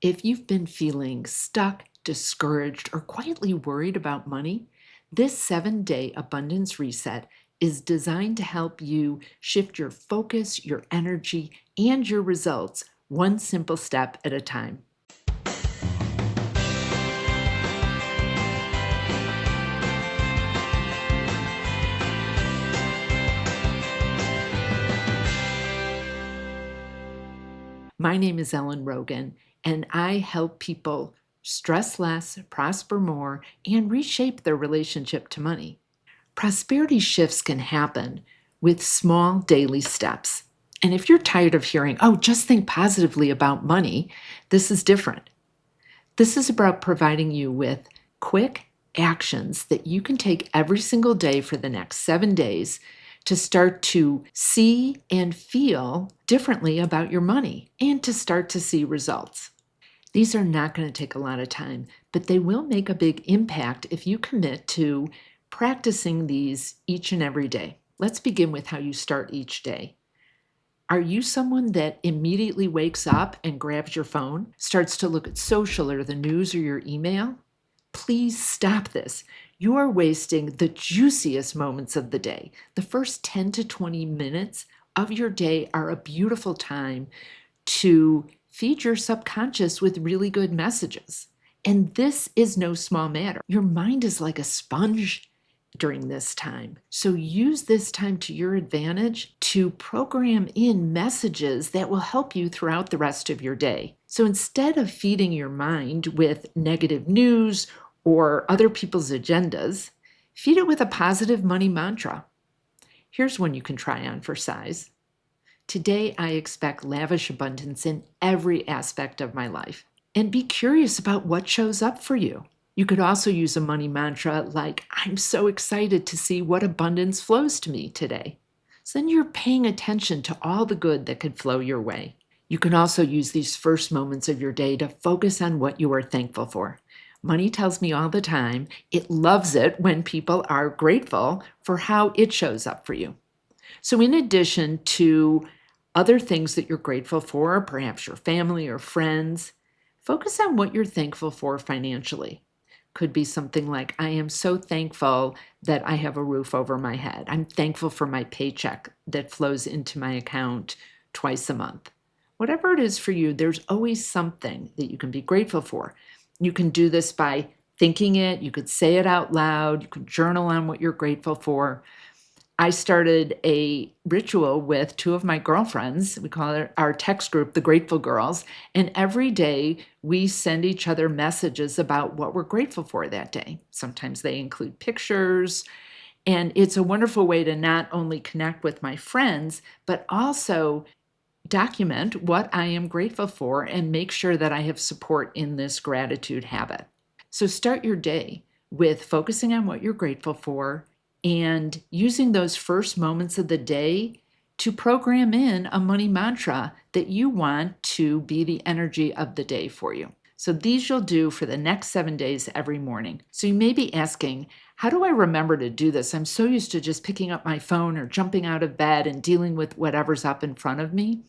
If you've been feeling stuck, discouraged, or quietly worried about money, this 7-day abundance reset is designed to help you shift your focus, your energy, and your results one simple step at a time. My name is Ellen Rogan, and I help people stress less, prosper more, and reshape their relationship to money. Prosperity shifts can happen with small daily steps. And if you're tired of hearing, oh, just think positively about money, this is different. This is about providing you with quick actions that you can take every single day for the next 7 days to start to see and feel differently about your money and to start to see results. These are not going to take a lot of time, but they will make a big impact if you commit to practicing these each and every day. Let's begin with how you start each day. Are you someone that immediately wakes up and grabs your phone, starts to look at social or the news or your email? Please stop this. You are wasting the juiciest moments of the day. The first 10 to 20 minutes of your day are a beautiful time to feed your subconscious with really good messages. And this is no small matter. Your mind is like a sponge during this time. So use this time to your advantage to program in messages that will help you throughout the rest of your day. So instead of feeding your mind with negative news or other people's agendas, feed it with a positive money mantra. Here's one you can try on for size. Today, I expect lavish abundance in every aspect of my life. And be curious about what shows up for you. You could also use a money mantra like, I'm so excited to see what abundance flows to me today. So then you're paying attention to all the good that could flow your way. You can also use these first moments of your day to focus on what you are thankful for. Money tells me all the time, it loves it when people are grateful for how it shows up for you. So in addition to other things that you're grateful for, perhaps your family or friends, focus on what you're thankful for financially. Could be something like, I am so thankful that I have a roof over my head. I'm thankful for my paycheck that flows into my account twice a month. Whatever it is for you, there's always something that you can be grateful for. You can do this by thinking it. You could say it out loud. You could journal on what you're grateful for. I started a ritual with two of my girlfriends. We call it our text group, the Grateful Girls. And every day we send each other messages about what we're grateful for that day. Sometimes they include pictures. And it's a wonderful way to not only connect with my friends, but also document what I am grateful for and make sure that I have support in this gratitude habit. So start your day with focusing on what you're grateful for and using those first moments of the day to program in a money mantra that you want to be the energy of the day for you. So these you'll do for the next 7 days every morning. So you may be asking, how do I remember to do this? I'm so used to just picking up my phone or jumping out of bed and dealing with whatever's up in front of me.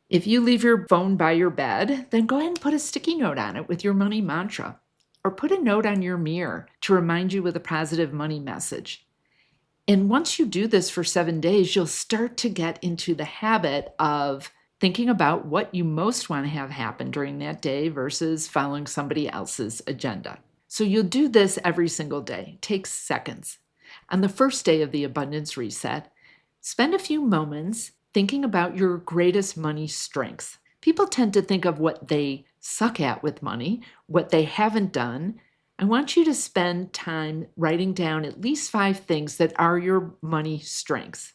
If you leave your phone by your bed, then go ahead and put a sticky note on it with your money mantra. Or put a note on your mirror to remind you with a positive money message. And once you do this for 7 days, you'll start to get into the habit of thinking about what you most want to have happen during that day versus following somebody else's agenda. So you'll do this every single day. It takes seconds. On the first day of the abundance reset, spend a few moments thinking about your greatest money strengths. People tend to think of what they suck at with money, what they haven't done. I want you to spend time writing down at least 5 things that are your money strengths.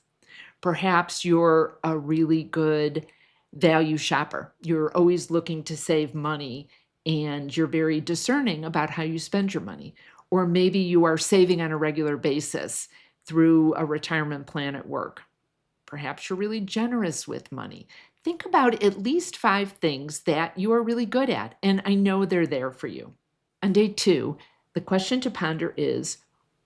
Perhaps you're a really good value shopper. You're always looking to save money and you're very discerning about how you spend your money. Or maybe you are saving on a regular basis through a retirement plan at work. Perhaps you're really generous with money. Think about at least 5 things that you are really good at, and I know they're there for you. On day 2, the question to ponder is,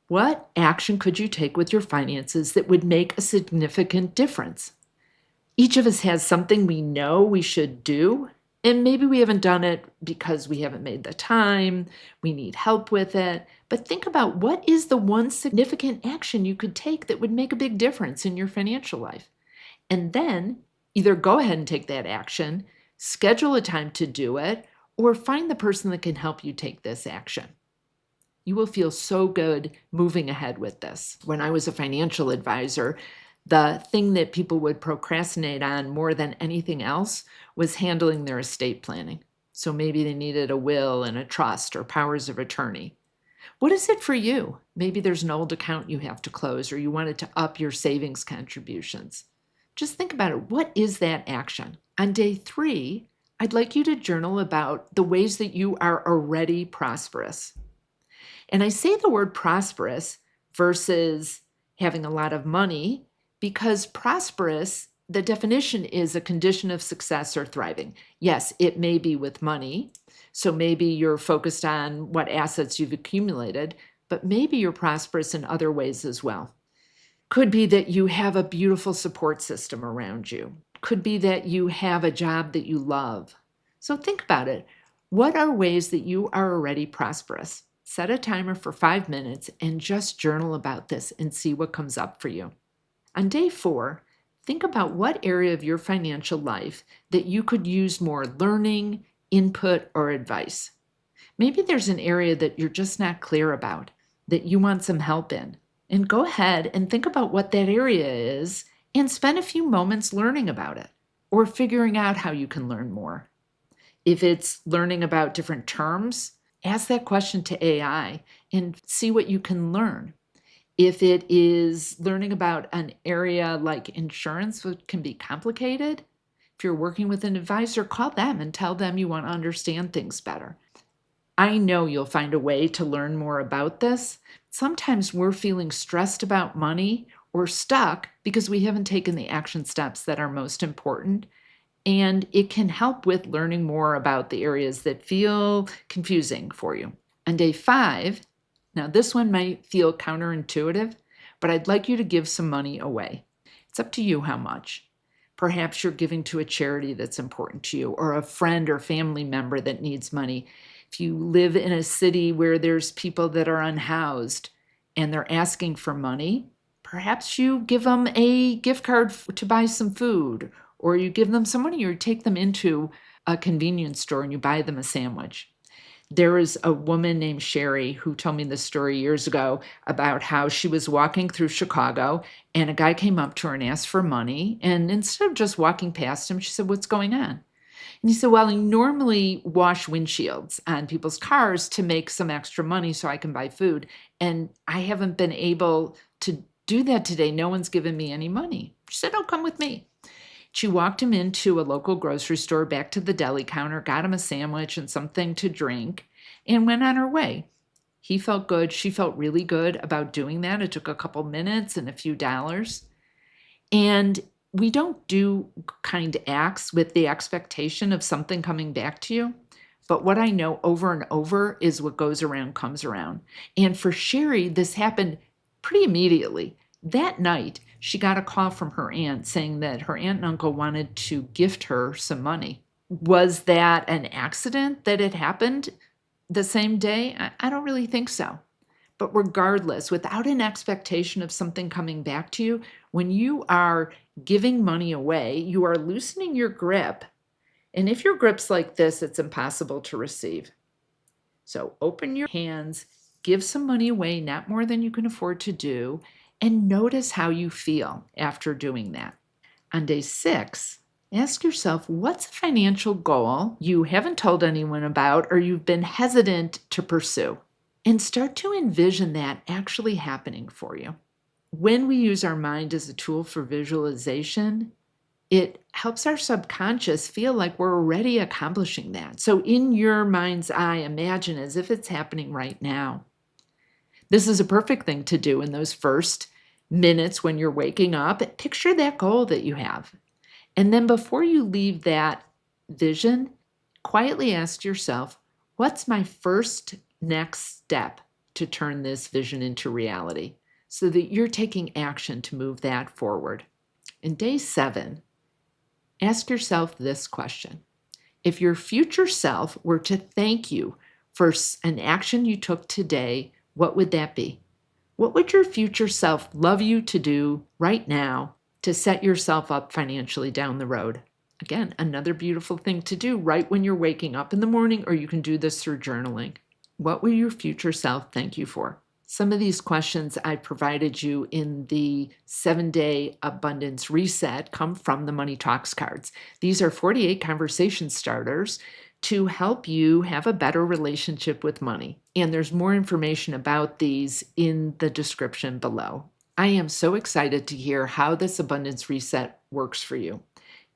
what action could you take with your finances that would make a significant difference? Each of us has something we know we should do, And maybe we haven't done it because we haven't made the time, we need help with it. But think about, what is the one significant action you could take that would make a big difference in your financial life? And then either go ahead and take that action, schedule a time to do it, or find the person that can help you take this action. You will feel so good moving ahead with this. When I was a financial advisor, the thing that people would procrastinate on more than anything else was handling their estate planning. So maybe they needed a will and a trust or powers of attorney. What is it for you? Maybe there's an old account you have to close, or you wanted to up your savings contributions. Just think about it. What is that action? On day 3, I'd like you to journal about the ways that you are already prosperous. And I say the word prosperous versus having a lot of money because prosperous, the definition is a condition of success or thriving. Yes, it may be with money. So maybe you're focused on what assets you've accumulated, but maybe you're prosperous in other ways as well. Could be that you have a beautiful support system around you. Could be that you have a job that you love. So think about it. What are ways that you are already prosperous? Set a timer for 5 minutes and just journal about this and see what comes up for you. On day 4, think about what area of your financial life that you could use more learning, input, or advice. Maybe there's an area that you're just not clear about, that you want some help in. And go ahead and think about what that area is and spend a few moments learning about it or figuring out how you can learn more. If it's learning about different terms, ask that question to AI and see what you can learn. If it is learning about an area like insurance, which can be complicated, if you're working with an advisor, call them and tell them you want to understand things better. I know you'll find a way to learn more about this. Sometimes we're feeling stressed about money or stuck because we haven't taken the action steps that are most important. And it can help with learning more about the areas that feel confusing for you. On day 5, now this one might feel counterintuitive, but I'd like you to give some money away. It's up to you how much. Perhaps you're giving to a charity that's important to you, or a friend or family member that needs money. If you live in a city where there's people that are unhoused and they're asking for money, perhaps you give them a gift card to buy some food, or you give them some money, or you take them into a convenience store and you buy them a sandwich. There is a woman named Sherry who told me this story years ago about how she was walking through Chicago and a guy came up to her and asked for money. And instead of just walking past him, she said, "What's going on?" And he said, "Well, I normally wash windshields on people's cars to make some extra money so I can buy food. And I haven't been able to do that today. No one's given me any money." She said, "Oh, come with me." She walked him into a local grocery store, back to the deli counter, got him a sandwich and something to drink, and went on her way. He felt good. She felt really good about doing that. It took a couple minutes and a few dollars. And we don't do kind acts with the expectation of something coming back to you. But what I know over and over is what goes around comes around. And for Sherry, this happened pretty immediately. That night, she got a call from her aunt saying that her aunt and uncle wanted to gift her some money. Was that an accident that it happened the same day? I don't really think so. But regardless, without an expectation of something coming back to you, when you are giving money away, you are loosening your grip. And if your grip's like this, it's impossible to receive. So open your hands, give some money away, not more than you can afford to do, and notice how you feel after doing that. On day 6, ask yourself, what's a financial goal you haven't told anyone about or you've been hesitant to pursue? And start to envision that actually happening for you. When we use our mind as a tool for visualization, it helps our subconscious feel like we're already accomplishing that. So in your mind's eye, imagine as if it's happening right now. This is a perfect thing to do in those first minutes when you're waking up. Picture that goal that you have. And then before you leave that vision, quietly ask yourself, what's my first next step to turn this vision into reality? So that you're taking action to move that forward. In day 7, ask yourself this question. If your future self were to thank you for an action you took today, what would that be? What would your future self love you to do right now to set yourself up financially down the road? Again, another beautiful thing to do right when you're waking up in the morning, or you can do this through journaling. What will your future self thank you for? Some of these questions I provided you in the 7-day abundance reset come from the Money Talks cards. These are 48 conversation starters to help you have a better relationship with money. And there's more information about these in the description below. I am so excited to hear how this abundance reset works for you.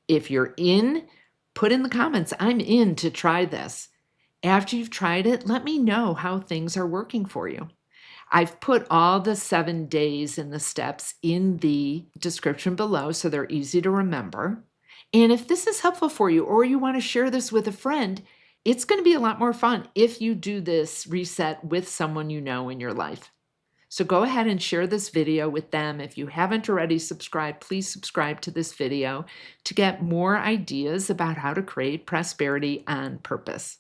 If you're in, put in the comments, I'm in to try this. After you've tried it, let me know how things are working for you. I've put all the 7 days and the steps in the description below so they're easy to remember. And if this is helpful for you, or you want to share this with a friend, it's going to be a lot more fun if you do this reset with someone you know in your life. So go ahead and share this video with them. If you haven't already subscribed, please subscribe to this video to get more ideas about how to create prosperity on purpose.